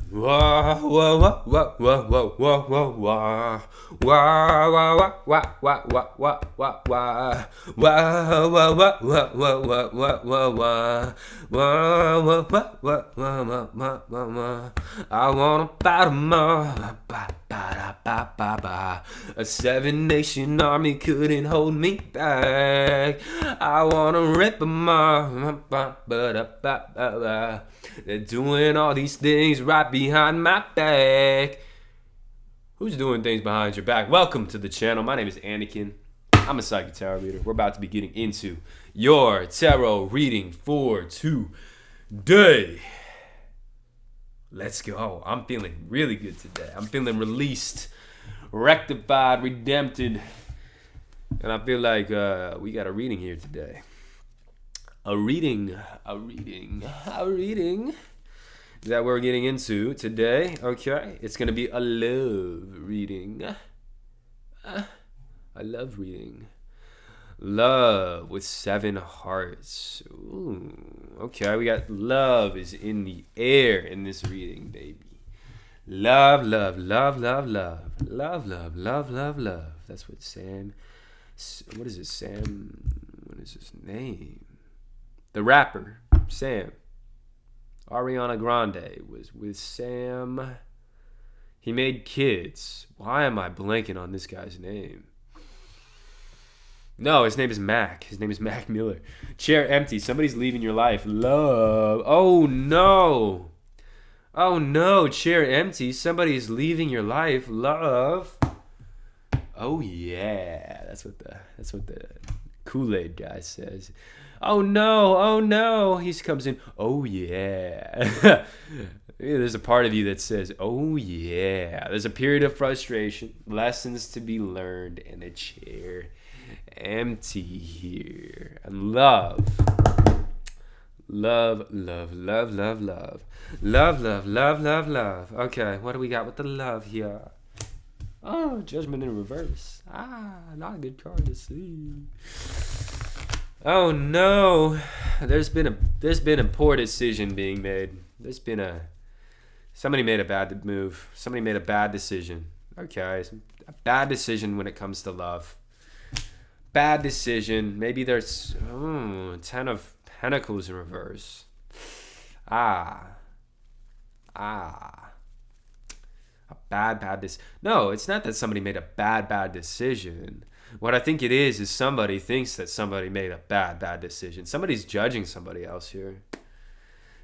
Wah, wah, wah, wah, wah, wah, wah, wah, wah. Wah, wah, wah, wah, wah, wah, wah, wah, wah. Wah, wah, wah, wah, wah, wah, wah, wah, wah. Wah, wah, wah, wah, wah, wah, wah, wah, wah. I wanna battle more. Ba, ba, da, ba, ba, ba. A 7 nation army couldn't hold me back. I wanna rip them off. Ba, ba, da, ba, ba, ba. They're doing all these things right behind my back. Who's doing things behind your back? Welcome to the channel. My name is Anakin. I'm a psychic tarot reader. We're about to be getting into your tarot reading for today. Let's go. I'm feeling really good today. I'm feeling released, rectified, redempted. And I feel like we got a reading here today. A reading that we're getting into today. Okay, it's gonna be a love reading. I love reading. Love with 7 hearts. Ooh, okay, we got love is in the air in this reading, baby. Love, love, love, love, love, love, love, love, love, love. That's what Sam. What is it, Sam? What is his name? The rapper, Sam. Ariana Grande was with Sam. He made kids. Why am I blanking on this guy's name? No, his name is Mac. His name is Mac Miller. Chair empty. Somebody's leaving your life. Love. Oh no. Oh no. Chair empty. Somebody's leaving your life. Love. Oh yeah. That's what the Kool-Aid guy says. Oh no, he comes in, oh yeah. There's a part of you that says, oh yeah. There's a period of frustration, lessons to be learned, and a chair empty here. And love. Love, love, love, love, love. Love, love, love, love, love. Okay, what do we got with the love here? Oh, Judgment in reverse. Not a good card to see. Oh no, there's been a poor decision being made. Somebody made a bad move. Somebody made a bad decision. Okay, a bad decision when it comes to love. Bad decision. Maybe there's 10 of Pentacles in reverse. A bad decision. No, it's not that somebody made a bad decision. What I think it is somebody thinks that somebody made a bad decision. Somebody's judging somebody else here.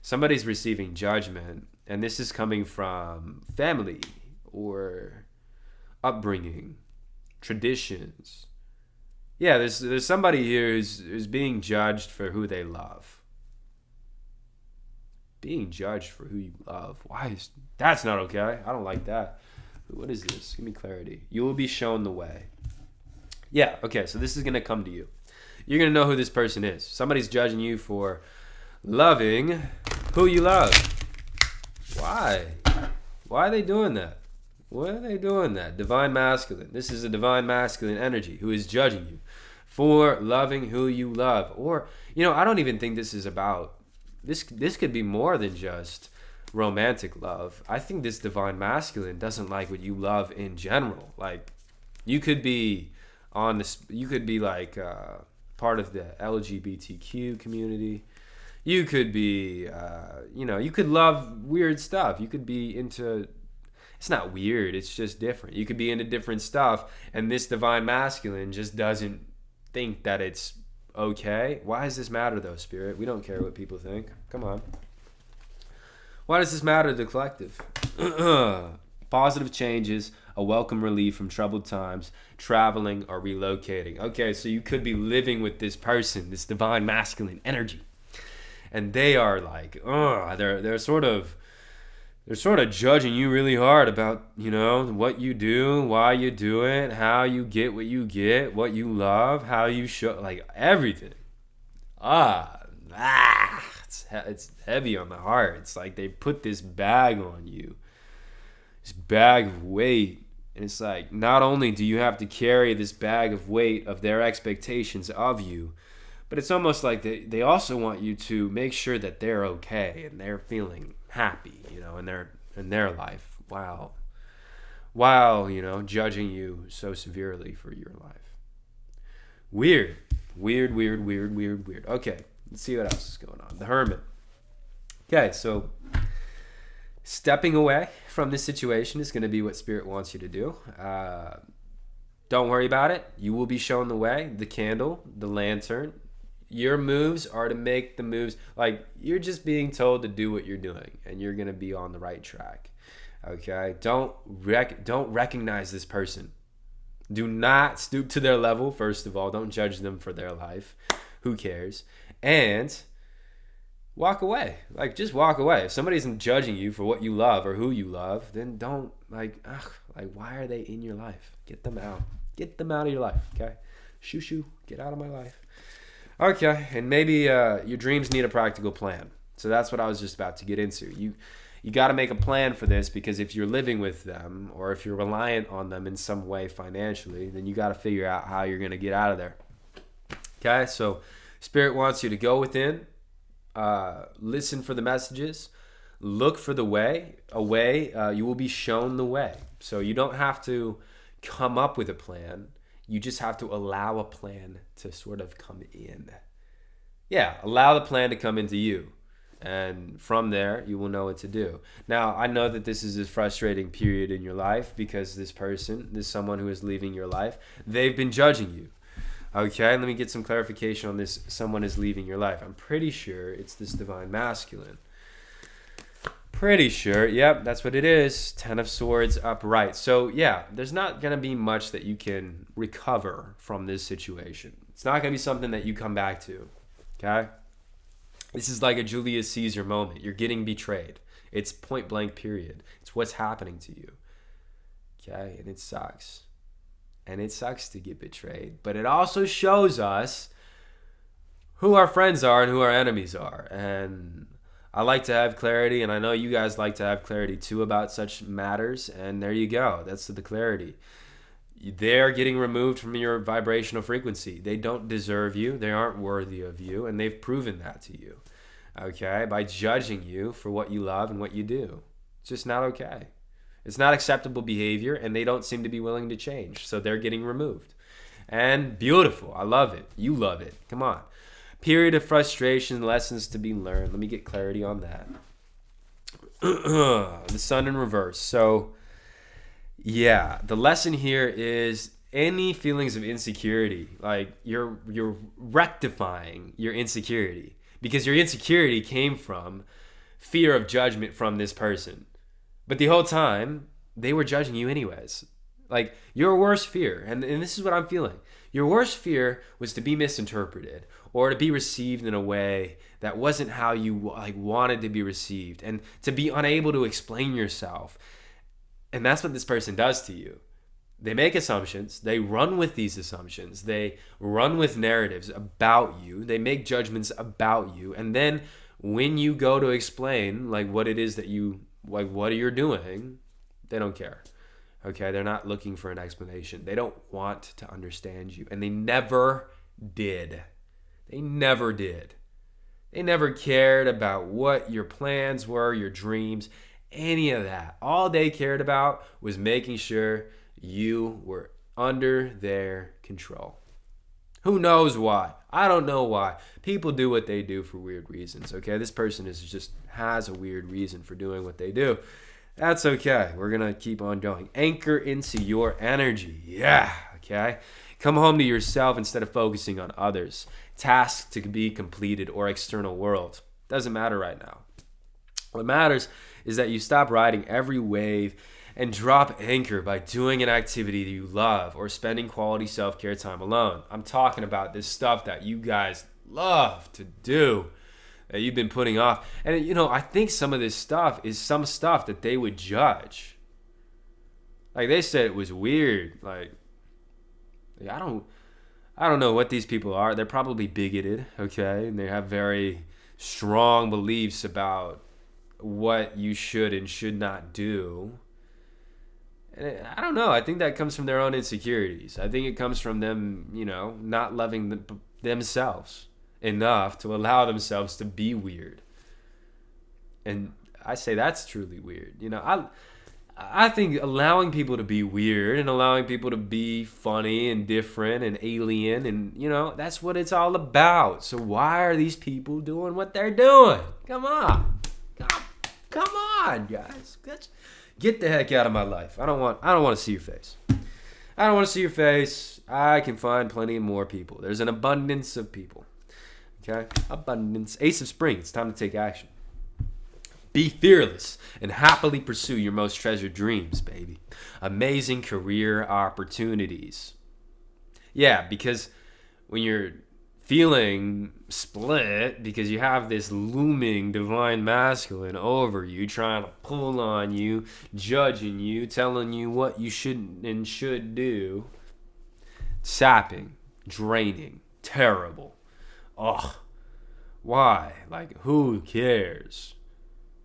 Somebody's receiving judgment, and this is coming from family or upbringing, traditions. Yeah, there's somebody here who's being judged for who they love. Being judged for who you love. That's not okay. I don't like that. What is this? Give me clarity. You will be shown the way. Yeah, okay, so this is going to come to you. You're going to know who this person is. Somebody's judging you for loving who you love. Why? Why are they doing that? Why are they doing that? Divine masculine. This is a divine masculine energy who is judging you for loving who you love. Or, I don't even think this is about... This could be more than just romantic love. I think this divine masculine doesn't like what you love in general. Like, you could be... you could be like part of the LGBTQ community. You could be, you could love weird stuff. You could be into, it's not weird, it's just different. You could be into different stuff, and this divine masculine just doesn't think that it's okay. Why does this matter though, Spirit? We don't care what people think. Come on. Why does this matter to the collective? Positive changes, a welcome relief from troubled times, traveling or relocating. Okay, so you could be living with this person, this divine masculine energy, and they are like, they're sort of judging you really hard about, what you do, why you do it, how you get what you get, what you love, how you show, like everything. It's heavy on the heart. It's like they put this bag on you. This bag of weight, and it's like, not only do you have to carry this bag of weight of their expectations of you, but it's almost like they also want you to make sure that they're okay and they're feeling happy, and they're in their life. Wow, judging you so severely for your life. Weird. Weird. Okay, let's see what else is going on. The Hermit. Okay, so stepping away from this situation is going to be what Spirit wants you to do. Don't worry about it. You will be shown the way. The candle, the lantern. Your moves are to make the moves. Like, you're just being told to do what you're doing, and you're going to be on the right track. Okay? Don't recognize this person. Do not stoop to their level, first of all. Don't judge them for their life. Who cares? And walk away. Like, just walk away. If somebody isn't judging you for what you love or who you love, then don't, why are they in your life? Get them out. Get them out of your life, okay? Shoo. Get out of my life. Okay, and maybe your dreams need a practical plan. So that's what I was just about to get into. You got to make a plan for this, because if you're living with them or if you're reliant on them in some way financially, then you got to figure out how you're going to get out of there. Okay, so Spirit wants you to go within, listen for the messages, look for the way. You will be shown the way. So you don't have to come up with a plan. You just have to allow a plan to sort of come in. Yeah, allow the plan to come into you. And from there, you will know what to do. Now, I know that this is a frustrating period in your life, because this someone who is leaving your life, they've been judging you. Okay, let me get some clarification on this. Someone is leaving your life. I'm pretty sure it's this divine masculine. Pretty sure. Yep, that's what it is. 10 of Swords upright. So, yeah, there's not going to be much that you can recover from this situation. It's not going to be something that you come back to. Okay? This is like a Julius Caesar moment. You're getting betrayed. It's point blank, period. It's what's happening to you. Okay? And it sucks. And it sucks to get betrayed. But it also shows us who our friends are and who our enemies are. And I like to have clarity, and I know you guys like to have clarity too about such matters. And there you go. That's the clarity. They're getting removed from your vibrational frequency. They don't deserve you. They aren't worthy of you. And they've proven that to you. Okay? By judging you for what you love and what you do. It's just not okay. It's not acceptable behavior, and they don't seem to be willing to change. So they're getting removed. And beautiful. I love it. You love it. Come on. Period of frustration, lessons to be learned. Let me get clarity on that. The Sun in reverse. So, yeah, the lesson here is any feelings of insecurity. Like, you're rectifying your insecurity, because your insecurity came from fear of judgment from this person. But the whole time, they were judging you anyways. Like, your worst fear, and this is what I'm feeling. Your worst fear was to be misinterpreted, or to be received in a way that wasn't how you wanted to be received, and to be unable to explain yourself. And that's what this person does to you. They make assumptions. They run with these assumptions. They run with narratives about you. They make judgments about you. And then when you go to explain what it is that you what you're doing, they don't care. Okay, they're not looking for an explanation. They don't want to understand you, and they never did. They never did. They never cared about what your plans were, your dreams, any of that. All they cared about was making sure you were under their control. Who knows why? I don't know why. People do what they do for weird reasons, okay? This person has a weird reason for doing what they do. That's okay. We're going to keep on going. Anchor into your energy. Yeah, okay? Come home to yourself instead of focusing on others. Tasks to be completed or external world. Doesn't matter right now. What matters is that you stop riding every wave and drop anchor by doing an activity that you love or spending quality self-care time alone. I'm talking about this stuff that you guys love to do, that you've been putting off. And, I think some of this stuff is some stuff that they would judge. Like, they said it was weird. I don't know what these people are. They're probably bigoted, okay? And they have very strong beliefs about what you should and should not do. And I don't know. I think that comes from their own insecurities. I think it comes from them, not loving themselves enough to allow themselves to be weird. And I say that's truly weird. I think allowing people to be weird and allowing people to be funny and different and alien and that's what it's all about. So why are these people doing what they're doing? Come on. Come on, guys. Get the heck out of my life. I don't want to see your face. I don't want to see your face. I can find plenty more people. There's an abundance of people. Okay? Abundance. Ace of Spring. It's time to take action. Be fearless and happily pursue your most treasured dreams, baby. Amazing career opportunities. Yeah, because when you're feeling split because you have this looming divine masculine over you, trying to pull on you, judging you, telling you what you shouldn't and should do, sapping, draining, terrible. Ugh. Why? Like, who cares?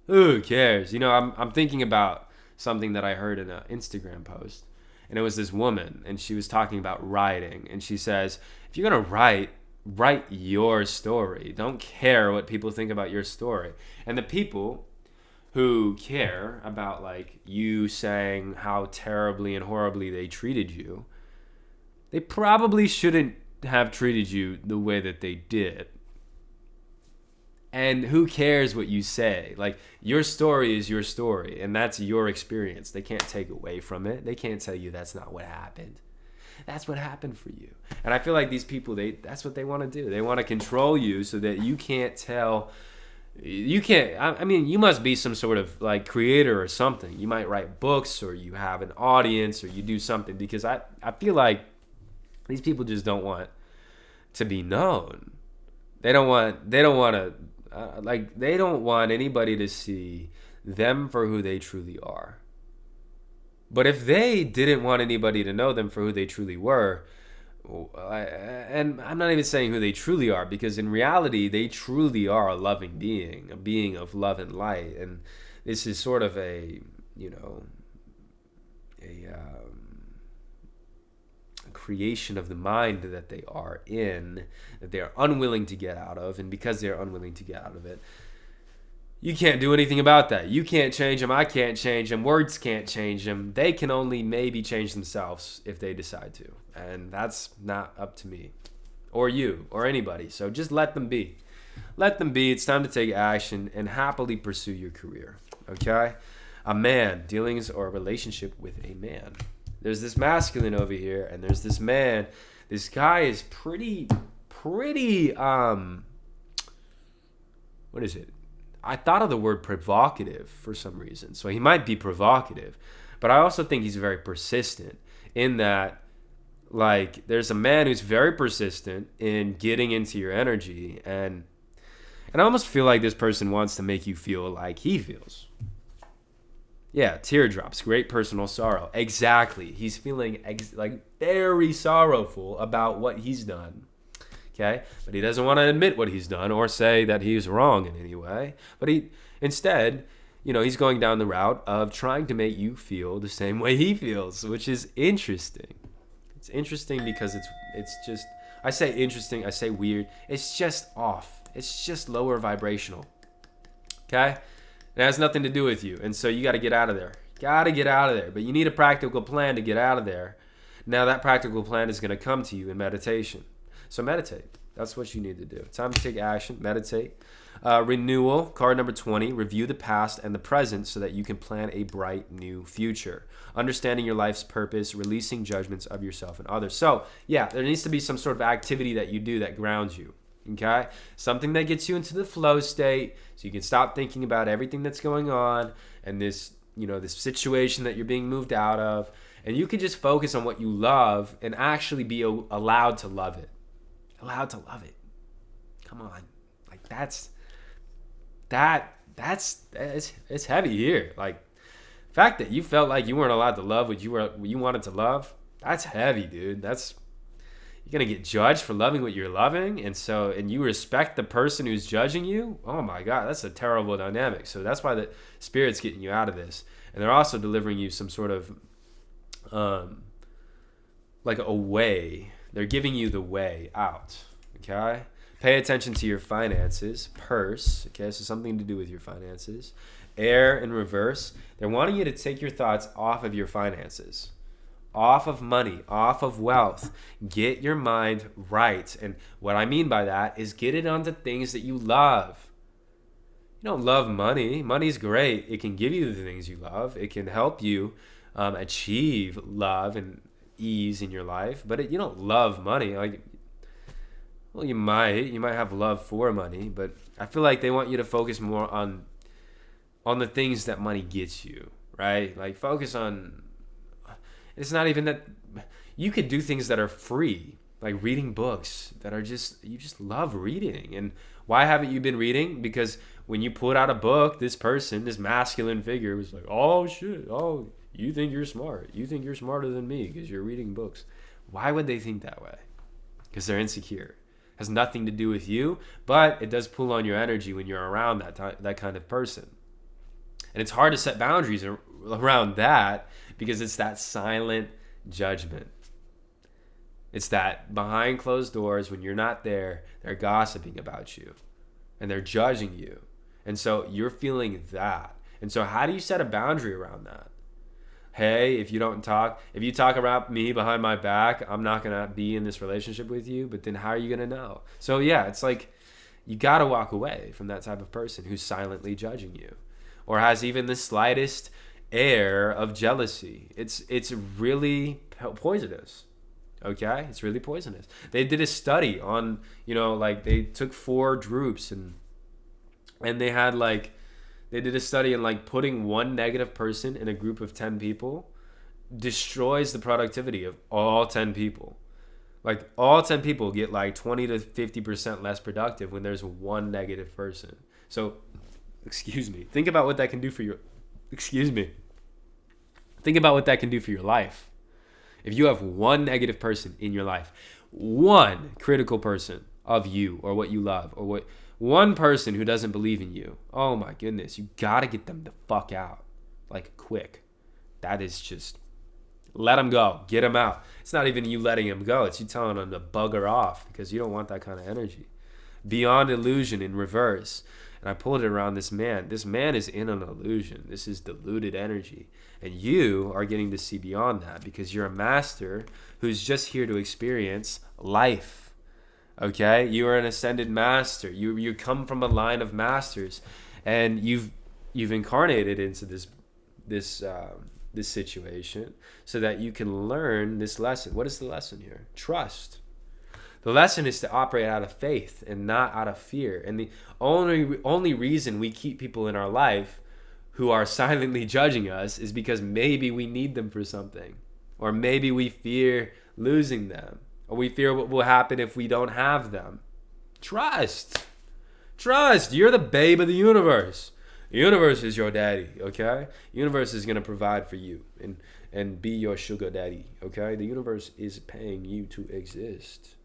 Who cares? I'm thinking about something that I heard in an Instagram post. And it was this woman, and she was talking about writing. And she says, if you're going to write your story. Don't care what people think about your story. And the people who care about, like, you saying how terribly and horribly they treated you, they probably shouldn't have treated you the way that they did. And who cares what you say? Like, your story is your story, and that's your experience. They can't take away from it. They can't tell you that's not what happened. That's what happened for you. And I feel like these people, that's what they want to do. They want to control you so that you can't tell. You can't, I mean, you must be some sort of, like, creator or something. You might write books, or you have an audience, or you do something, because I feel like these people just don't want to be known. They don't want anybody to see them for who they truly are. But if they didn't want anybody to know them for who they truly were, and I'm not even saying who they truly are, because in reality, they truly are a loving being, a being of love and light. And this is sort of a creation of the mind that they are in, that they are unwilling to get out of. And because they're unwilling to get out of it, you can't do anything about that. You can't change them. I can't change them. Words can't change them. They can only maybe change themselves if they decide to. And that's not up to me or you or anybody. So just let them be. Let them be. It's time to take action and happily pursue your career. Okay? A man, dealings or a relationship with a man. There's this masculine over here, and there's this man. This guy is pretty, what is it? I thought of the word provocative for some reason. So he might be provocative, but I also think he's very persistent in that, like, there's a man who's very persistent in getting into your energy, and I almost feel like this person wants to make you feel like he feels. Yeah, teardrops, great personal sorrow. Exactly. He's feeling like very sorrowful about what he's done. Okay? But he doesn't want to admit what he's done or say that he's wrong in any way. But instead, he's going down the route of trying to make you feel the same way he feels, which is interesting. It's interesting because it's just, I say interesting, I say weird. It's just off. It's just lower vibrational. Okay? It has nothing to do with you. And so you got to get out of there. Got to get out of there. But you need a practical plan to get out of there. Now that practical plan is going to come to you in meditation. So meditate. That's what you need to do. Time to take action. Meditate. Renewal. Card number 20. Review the past and the present so that you can plan a bright new future. Understanding your life's purpose. Releasing judgments of yourself and others. So, yeah, there needs to be some sort of activity that you do that grounds you. Okay? Something that gets you into the flow state so you can stop thinking about everything that's going on and this situation that you're being moved out of, and you can just focus on what you love and actually be allowed to love it. Allowed to love it. Come on. Like, it's heavy here. Like, the fact that you felt like you weren't allowed to love what you wanted to love, that's heavy, dude. You're going to get judged for loving what you're loving, and you respect the person who's judging you. Oh my God, that's a terrible dynamic. So that's why the Spirit's getting you out of this. And they're also delivering you some sort of, like a way. They're giving you the way out, okay? Pay attention to your finances, purse, okay? So something to do with your finances. air in reverse, they're wanting you to take your thoughts off of your finances, off of money, off of wealth. Get your mind right. And what I mean by that is get it onto things that you love. You don't love money. Money's great. It can give you the things you love. It can help you achieve love and ease in your life. But you don't love money. Like, well, you might have love for money, but I feel like they want you to focus more on the things that money gets you, right? Like focus on. It's not even that. You could do things that are free, like reading books that are you just love reading. And why haven't you been reading? Because when you put out a book, this masculine figure was like, oh shit, oh, you think you're smart. You think you're smarter than me because you're reading books. Why would they think that way? Because they're insecure. It has nothing to do with you, but it does pull on your energy when you're around that kind of person. And it's hard to set boundaries around that because it's that silent judgment. It's that behind closed doors, when you're not there, they're gossiping about you and they're judging you. And so you're feeling that. And so how do you set a boundary around that? Hey, if you talk about me behind my back, I'm not going to be in this relationship with you. But then how are you going to know? So yeah, it's like you got to walk away from that type of person who's silently judging you or has even the slightest air of jealousy. It's really poisonous. Okay? It's really poisonous. They did a study on, like they took 4 groups and they did a study in like putting one negative person in a group of 10 people destroys the productivity of all 10 people. Like all 10 people get like 20 to 50% less productive when there's one negative person. So, think about what that can do for your life. If you have one negative person in your life, one critical person of you or what you love or one person who doesn't believe in you, oh my goodness, you got to get them the fuck out. Like quick. That is just, let them go. Get them out. It's not even you letting them go. It's you telling them to bugger off because you don't want that kind of energy. Beyond illusion in reverse. And I pulled it around this man. This man is in an illusion. This is diluted energy. And you are getting to see beyond that because you're a master who's just here to experience life. Okay? You are an ascended master. You come from a line of masters. And you've incarnated into this situation so that you can learn this lesson. What is the lesson here? Trust. The lesson is to operate out of faith and not out of fear. And the only reason we keep people in our life who are silently judging us is because maybe we need them for something. Or maybe we fear losing them. Or we fear what will happen if we don't have them. Trust. You're the babe of the universe. The universe is your daddy, okay? The universe is going to provide for you and be your sugar daddy, okay? The universe is paying you to exist.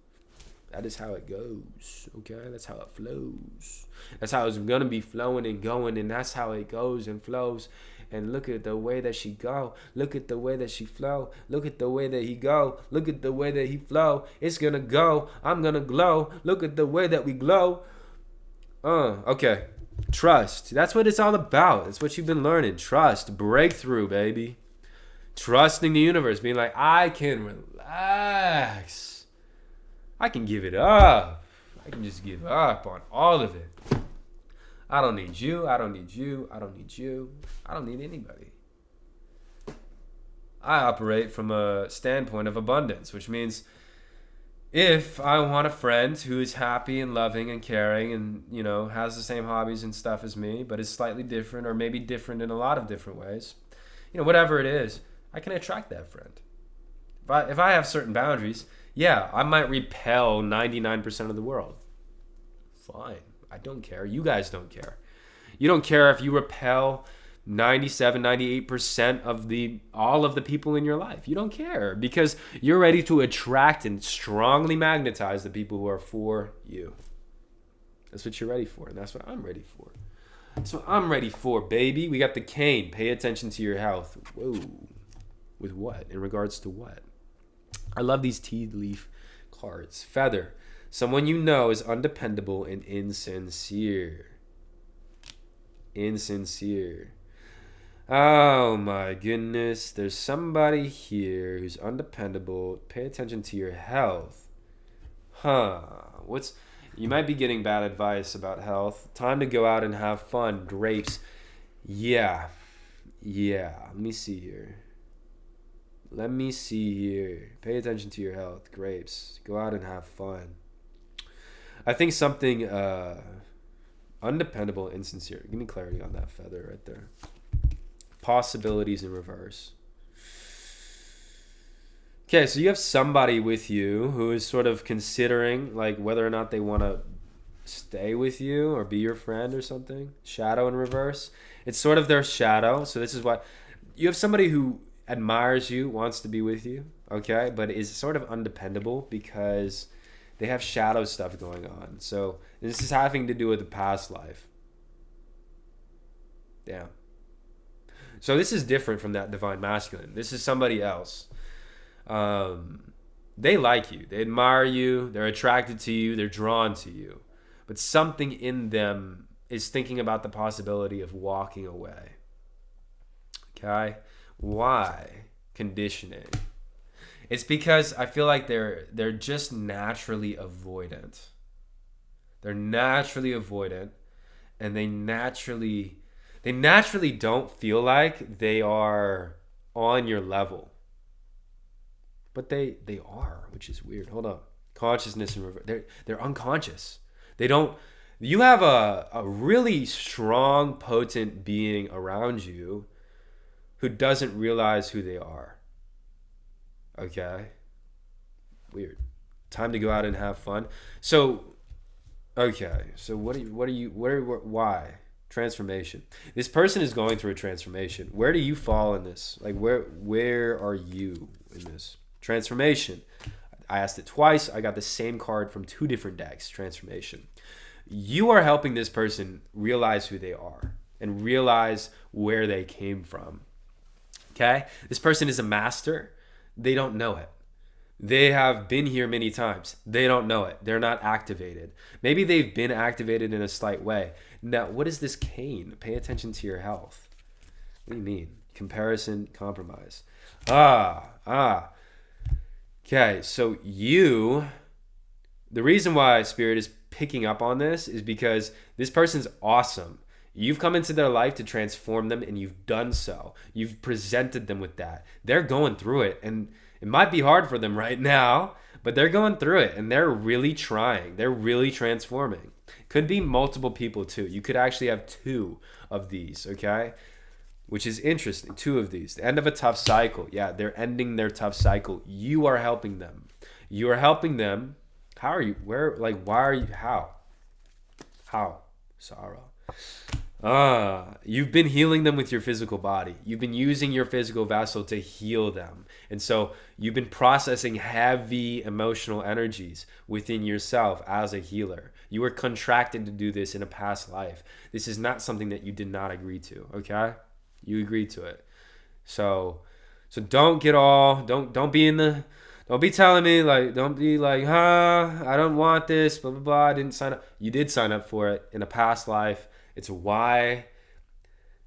That is how it goes, okay? That's how it flows. That's how it's going to be flowing and going, and that's how it goes and flows. And look at the way that she go. Look at the way that she flow. Look at the way that he go. Look at the way that he flow. It's going to go. I'm going to glow. Look at the way that we glow. Okay. Trust. That's what it's all about. That's what you've been learning. Trust. Breakthrough, baby. Trusting the universe. Being like, I can relax. I can give it up. I can just give up on all of it. I don't need you. I don't need you. I don't need you. I don't need anybody. I operate from a standpoint of abundance, which means if I want a friend who is happy and loving and caring and, has the same hobbies and stuff as me, but is slightly different or maybe different in a lot of different ways, whatever it is, I can attract that friend. If I have certain boundaries, yeah, I might repel 99% of the world. Fine. I don't care. You guys don't care. You don't care if you repel 97, 98% of all of the people in your life. You don't care because you're ready to attract and strongly magnetize the people who are for you. That's what you're ready for, and that's what I'm ready for. That's what I'm ready for, baby. We got the cane. Pay attention to your health. Whoa. With what? In regards to what? I love these tea leaf cards. Feather. Someone you know is undependable and insincere. insincere. Oh my goodness. There's somebody here who's undependable. Pay attention to your health. Huh. You might be getting bad advice about health. Time to go out and have fun. Grapes. Yeah. Yeah. Let me see here. Pay attention to your health. Grapes. Go out and have fun. I think something undependable, insincere. Give me clarity on that feather right there. Possibilities in reverse. Okay, so you have somebody with you who is sort of considering like whether or not they want to stay with you or be your friend or something. Shadow in reverse. It's sort of their shadow. So this is what you have somebody who admires you, wants to be with you, okay, but is sort of undependable because they have shadow stuff going on. So this is having to do with the past life. Yeah. So this is different from that divine masculine. This is somebody else. They like you. They admire you. They're attracted to you. They're drawn to you. But something in them is thinking about the possibility of walking away. Okay? Why? Conditioning. It's because I feel like they're just naturally avoidant. They're naturally avoidant, and they naturally don't feel like they are on your level. But they are, which is weird. Hold on. Consciousness and reverse. They're unconscious. They don't. You have a really strong, potent being around you who doesn't realize who they are. Okay? Weird. Time to go out and have fun. So, okay. So why? Transformation. This person is going through a transformation. Where do you fall in this? Like where are you in this? Transformation. I asked it twice. I got the same card from two different decks. Transformation. You are helping this person realize who they are and realize where they came from. Okay? This person is a master. They don't know it. They have been here many times. They don't know it. They're not activated. Maybe they've been activated in a slight way. Now, what is this cane? Pay attention to your health. What do you mean? Comparison, compromise. Okay, so the reason why Spirit is picking up on this is because this person's awesome. You've come into their life to transform them, and you've done so. You've presented them with that. They're going through it, and it might be hard for them right now, but they're going through it, and they're really trying. They're really transforming. Could be multiple people, too. You could actually have two of these, okay? Which is interesting. Two of these. The end of a tough cycle. Yeah, they're ending their tough cycle. You are helping them. You are helping them. How are you? Where? Like, why are you? How? Sorrow. You've been healing them with your physical body. You've been using your physical vessel to heal them. And so you've been processing heavy emotional energies within yourself as a healer. You were contracted to do this in a past life. This is not something that you did not agree to, okay? You agreed to it. So don't get all, don't be telling me like, don't be like, I don't want this, blah, blah, blah. I didn't sign up. You did sign up for it in a past life. It's why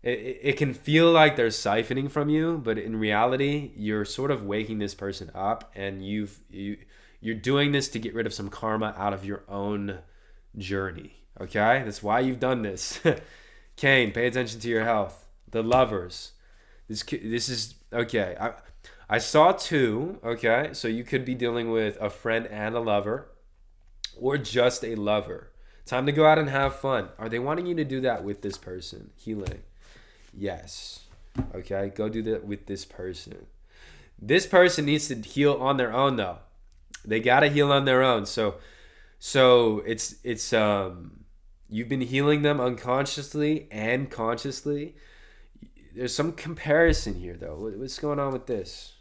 it can feel like they're siphoning from you, but in reality, you're sort of waking this person up, and you're doing this to get rid of some karma out of your own journey. Okay, that's why you've done this. Cain, pay attention to your health. The lovers. This is okay. I saw two. Okay, so you could be dealing with a friend and a lover, or just a lover. Time to go out and have fun. Are they wanting you to do that with this person? Healing. Yes. Okay, go do that with this person. This person needs to heal on their own, though. They gotta heal on their own. So it's you've been healing them unconsciously and consciously. There's some comparison here, though. What's going on with this?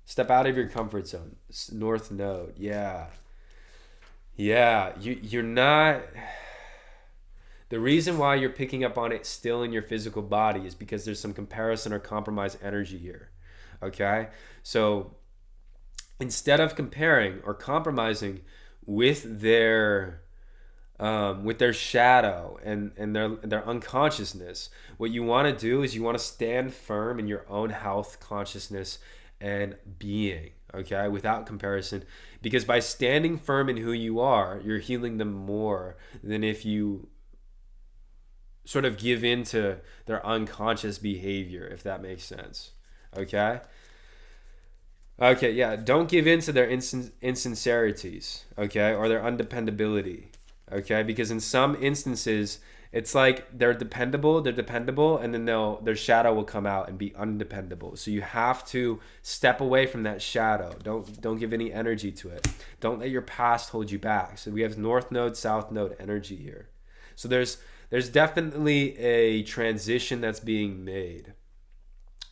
Step out of your comfort zone. North Node. Yeah. You're not. The reason why you're picking up on it still in your physical body is because there's some comparison or compromise energy here. Okay? So instead of comparing or compromising with their with their shadow and their unconsciousness. What you want to do is you want to stand firm in your own health, consciousness, and being, okay, without comparison. Because by standing firm in who you are, you're healing them more than if you sort of give in to their unconscious behavior, if that makes sense. Okay? Okay, yeah. Don't give in to their insincerities, okay, or their undependability, okay? Because in some instances, it's like they're dependable, and then their shadow will come out and be undependable. So you have to step away from that shadow. Don't give any energy to it. Don't let your past hold you back. So we have North Node, South Node energy here. So there's definitely a transition that's being made.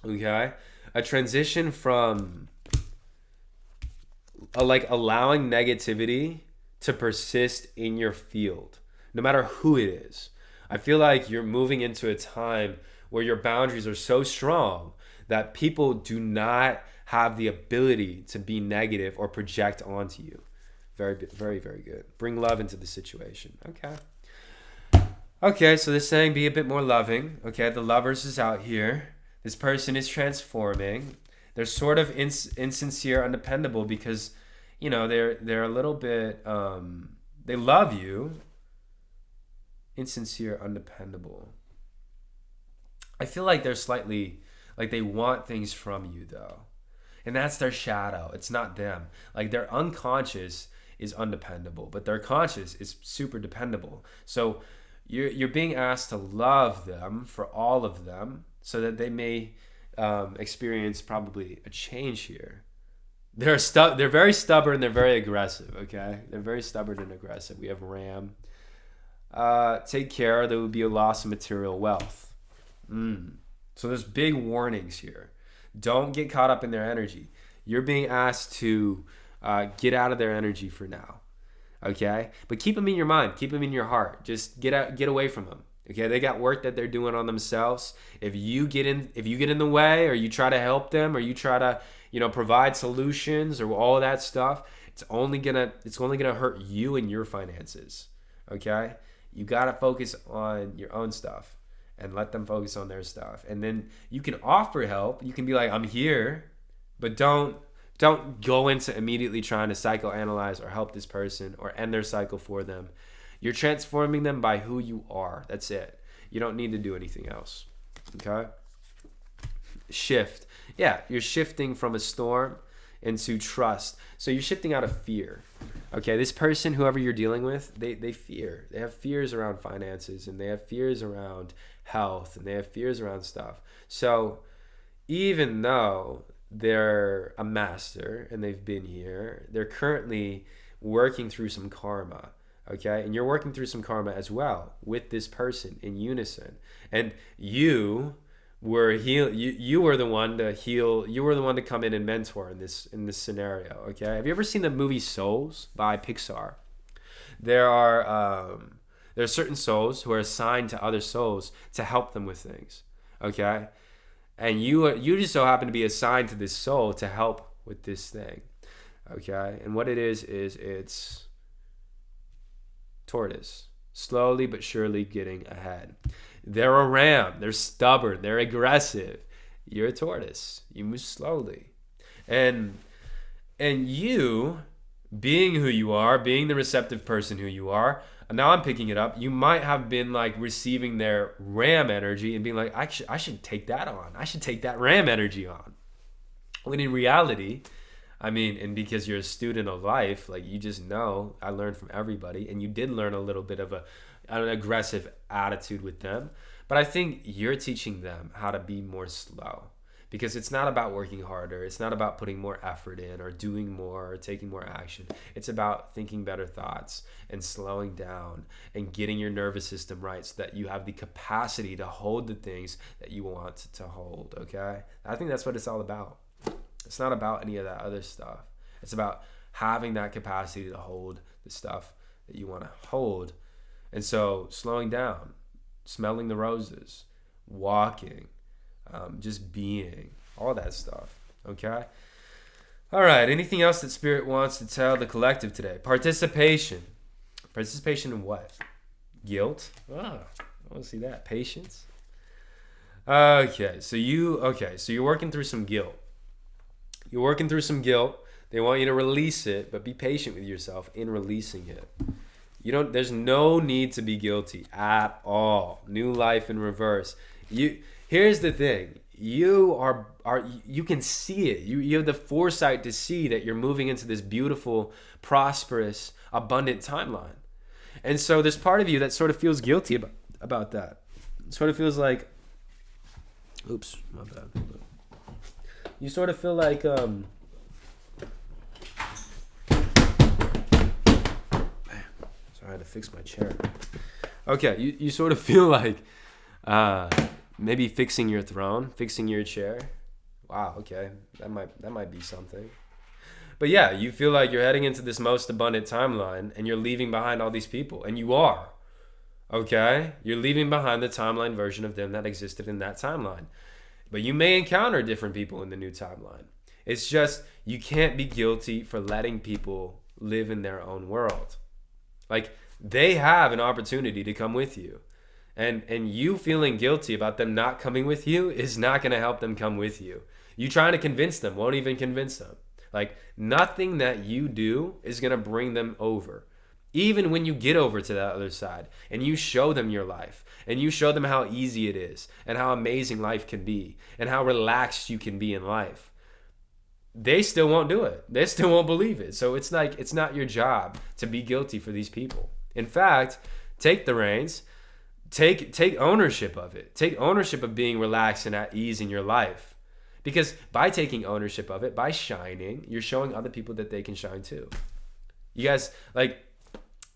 Okay? A transition from like allowing negativity to persist in your field, no matter who it is. I feel like you're moving into a time where your boundaries are so strong that people do not have the ability to be negative or project onto you. Very, very, very good. Bring love into the situation. Okay. Okay, so they're saying be a bit more loving. Okay, the lovers is out here. This person is transforming. They're sort of insincere, undependable because, they're a little bit. They love you. Insincere, undependable. I feel like they're slightly like they want things from you though, and that's their shadow. It's not them. Like their unconscious is undependable, but their conscious is super dependable. So you're being asked to love them for all of them so that they may experience probably a change here. They're very stubborn, they're very aggressive, okay? They're very stubborn and aggressive. We have Ram. Take care, there would be a loss of material wealth. So there's big warnings here. Don't get caught up in their energy. You're being asked to get out of their energy for now. Okay, but keep them in your mind, keep them in your heart. Just get away from them. Okay, they got work that they're doing on themselves. If you get in the way, or you try to help them, or you try to provide solutions or all of that stuff, it's only gonna hurt you and your finances. Okay, you gotta focus on your own stuff and let them focus on their stuff. And then you can offer help. You can be like, I'm here, but don't go into immediately trying to psychoanalyze or help this person or end their cycle for them. You're transforming them by who you are. That's it. You don't need to do anything else. Okay? Shift. Yeah, you're shifting from a storm into trust. So you're shifting out of fear. Okay, this person, whoever you're dealing with, they fear. They have fears around finances, and they have fears around health, and they have fears around stuff. So even though they're a master and they've been here, they're currently working through some karma. Okay, and you're working through some karma as well with this person in unison. And you were you were the one to heal. You were the one to come in and mentor in this scenario. Okay, have you ever seen the movie Souls by Pixar? There are certain souls who are assigned to other souls to help them with things. Okay, and you just so happen to be assigned to this soul to help with this thing. Okay, and what it is it's tortoise, slowly but surely getting ahead. They're a ram. They're stubborn. They're aggressive. You're a tortoise. You move slowly. And you, being who you are, being the receptive person who you are, now I'm picking it up. You might have been like receiving their ram energy and being like, I should take that on. I should take that ram energy on. When in reality, and because you're a student of life, like you just know, I learned from everybody, and you did learn a little bit of an aggressive attitude with them. But I think you're teaching them how to be more slow, because it's not about working harder. It's not about putting more effort in or doing more or taking more action. It's about thinking better thoughts and slowing down and getting your nervous system right so that you have the capacity to hold the things that you want to hold, okay? I think that's what it's all about. It's not about any of that other stuff. It's about having that capacity to hold the stuff that you want to hold. And so slowing down, smelling the roses, walking, just being, all that stuff. Okay? All right. Anything else that Spirit wants to tell the collective today? Participation. Participation in what? Guilt? I want to see that. Patience? Okay, so you're working through some guilt. You're working through some guilt. They want you to release it, but be patient with yourself in releasing it. There's no need to be guilty at all. New life in reverse. Here's the thing. You can see it. You have the foresight to see that you're moving into this beautiful, prosperous, abundant timeline. And so there's part of you that sort of feels guilty about that. It sort of feels like, oops, my bad. You sort of feel like, sorry, I had to fix my chair. Okay, you sort of feel like maybe fixing your throne, fixing your chair. Wow, okay, that might be something. But yeah, you feel like you're heading into this most abundant timeline and you're leaving behind all these people. And you are. Okay? You're leaving behind the timeline version of them that existed in that timeline. But you may encounter different people in the new timeline. It's just you can't be guilty for letting people live in their own world. Like, they have an opportunity to come with you. And you feeling guilty about them not coming with you is not going to help them come with you. You trying to convince them won't even convince them. Like, nothing that you do is going to bring them over. Even when you get over to that other side and you show them your life and you show them how easy it is and how amazing life can be and how relaxed you can be in life, they still won't do it. They still won't believe it. So it's like, it's not your job to be guilty for these people. In fact, take the reins, take ownership of it. Take ownership of being relaxed and at ease in your life. Because by taking ownership of it, by shining, you're showing other people that they can shine too. You guys, like,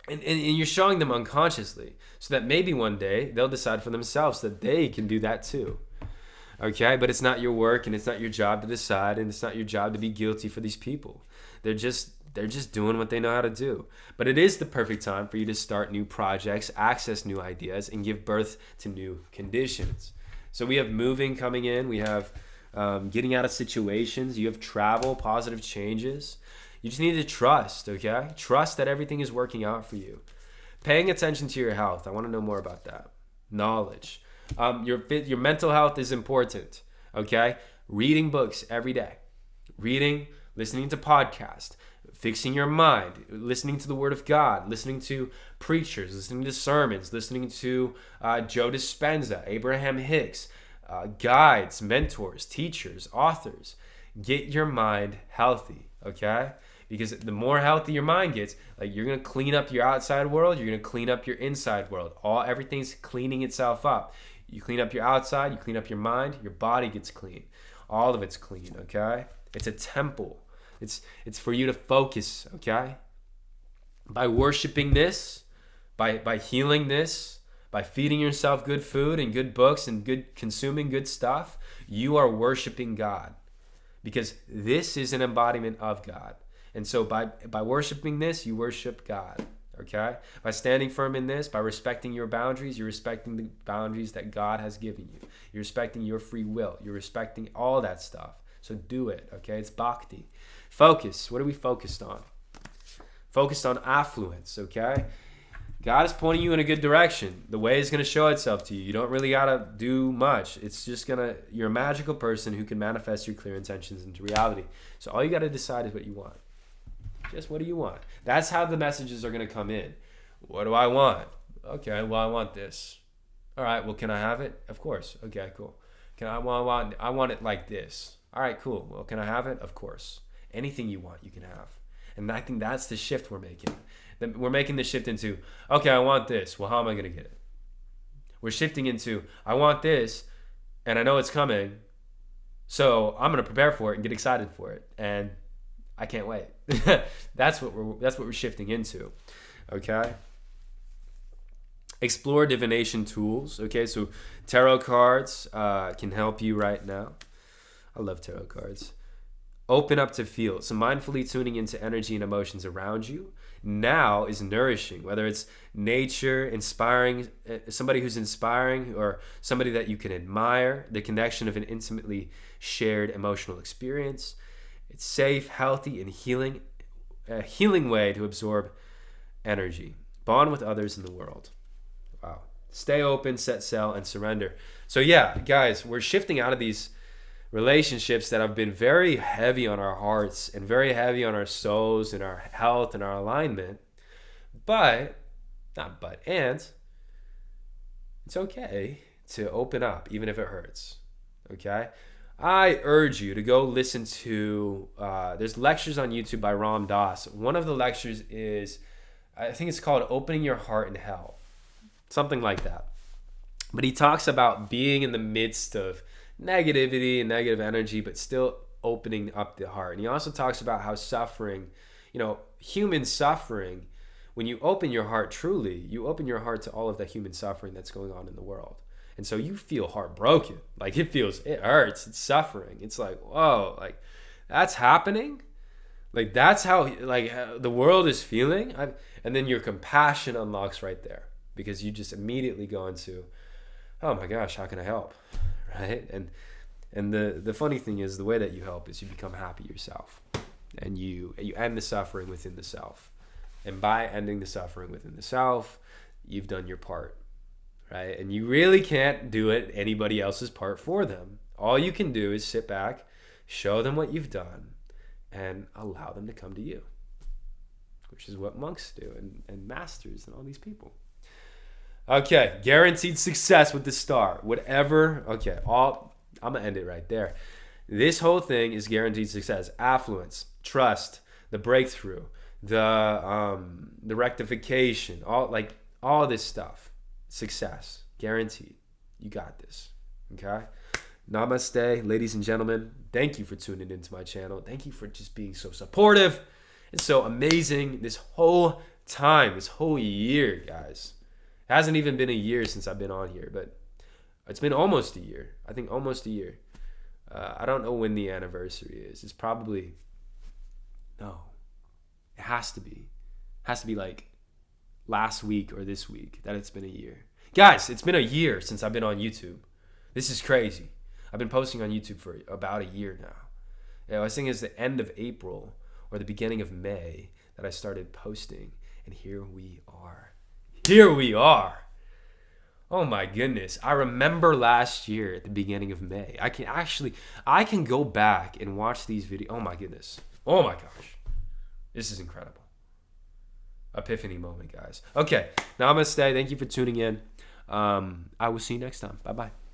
and you're showing them unconsciously so that maybe one day they'll decide for themselves that they can do that too. Okay? But it's not your work and it's not your job to decide and it's not your job to be guilty for these people. They're just doing what they know how to do. But it is the perfect time for you to start new projects, access new ideas, and give birth to new conditions. So we have moving coming in. We have getting out of situations. You have travel, positive changes. You just need to trust, okay? Trust that everything is working out for you. Paying attention to your health. I want to know more about that. Knowledge. Your mental health is important, okay? Reading books every day. Reading, listening to podcasts, fixing your mind, listening to the Word of God, listening to preachers, listening to sermons, listening to Joe Dispenza, Abraham Hicks, guides, mentors, teachers, authors. Get your mind healthy, okay? Because the more healthy your mind gets, like, you're going to clean up your outside world, you're going to clean up your inside world. Everything's cleaning itself up. You clean up your outside, you clean up your mind, your body gets clean. All of it's clean, okay? It's a temple. It's for you to focus, okay? By worshiping this, by healing this, by feeding yourself good food and good books and consuming good stuff, you are worshiping God. Because this is an embodiment of God. And so by worshiping this, you worship God, okay? By standing firm in this, by respecting your boundaries, you're respecting the boundaries that God has given you. You're respecting your free will. You're respecting all that stuff. So do it, okay? It's bhakti. Focus. What are we focused on? Focused on affluence, okay? God is pointing you in a good direction. The way is going to show itself to you. You don't really got to do much. It's just you're a magical person who can manifest your clear intentions into reality. So all you got to decide is what you want. Just what do you want? That's how the messages are going to come in. What do I want? Okay, well, I want this. All right, well, can I have it? Of course. Okay, cool. I want it like this. All right, cool. Well, can I have it? Of course. Anything you want, you can have. And I think that's the shift we're making. We're making the shift into, okay, I want this. Well, how am I going to get it? We're shifting into, I want this, and I know it's coming, so I'm going to prepare for it and get excited for it. And I can't wait. That's what we're shifting into. Okay? Explore divination tools. Okay, so tarot cards can help you right now. I love tarot cards. Open up to feel. So mindfully tuning into energy and emotions around you now is nourishing. Whether it's nature, inspiring, somebody who's inspiring, or somebody that you can admire, the connection of an intimately shared emotional experience. It's safe, healthy, and healing. A healing way to absorb energy. Bond with others in the world. Wow. Stay open, set sail, and surrender. So yeah, guys, we're shifting out of these relationships that have been very heavy on our hearts and very heavy on our souls and our health and our alignment. But, not but, and it's okay to open up, even if it hurts. Okay? I urge you to go listen to, there's lectures on YouTube by Ram Dass. One of the lectures is, I think it's called Opening Your Heart in Hell. Something like that. But he talks about being in the midst of negativity and negative energy, but still opening up the heart. And he also talks about how suffering, human suffering, when you open your heart truly, you open your heart to all of the human suffering that's going on in the world. And so you feel heartbroken. Like it hurts, it's suffering. It's like, whoa, like that's happening? Like that's how the world is feeling? And then your compassion unlocks right there because you just immediately go into, oh my gosh, how can I help? Right? And the funny thing is the way that you help is you become happy yourself. And you end the suffering within the self. And by ending the suffering within the self, you've done your part. Right? And you really can't do it anybody else's part for them. All you can do is sit back, show them what you've done, and allow them to come to you, which is what monks do and masters and all these people. Okay, guaranteed success with the star. Whatever, okay, I'm going to end it right there. This whole thing is guaranteed success. Affluence, trust, the breakthrough, the rectification, all this stuff. Success, guaranteed. You got this, okay? Namaste, ladies and gentlemen. Thank you for tuning into my channel. Thank you for just being so supportive and so amazing this whole time, this whole year, guys. It hasn't even been a year since I've been on here, but it's been almost a year. I think almost a year. I don't know when the anniversary is. It's probably, no, it has to be. It has to be like last week or this week that it's been a year. Guys, it's been a year since I've been on YouTube. This is crazy. I've been posting on YouTube for about a year now. I was thinking it's the end of April or the beginning of May that I started posting. And here we are. Here we are. Oh my goodness. I remember last year at the beginning of May. I can go back and watch these videos. Oh my goodness. Oh my gosh. This is incredible. Epiphany moment, guys. Okay. Namaste. Thank you for tuning in. I will see you next time. Bye-bye.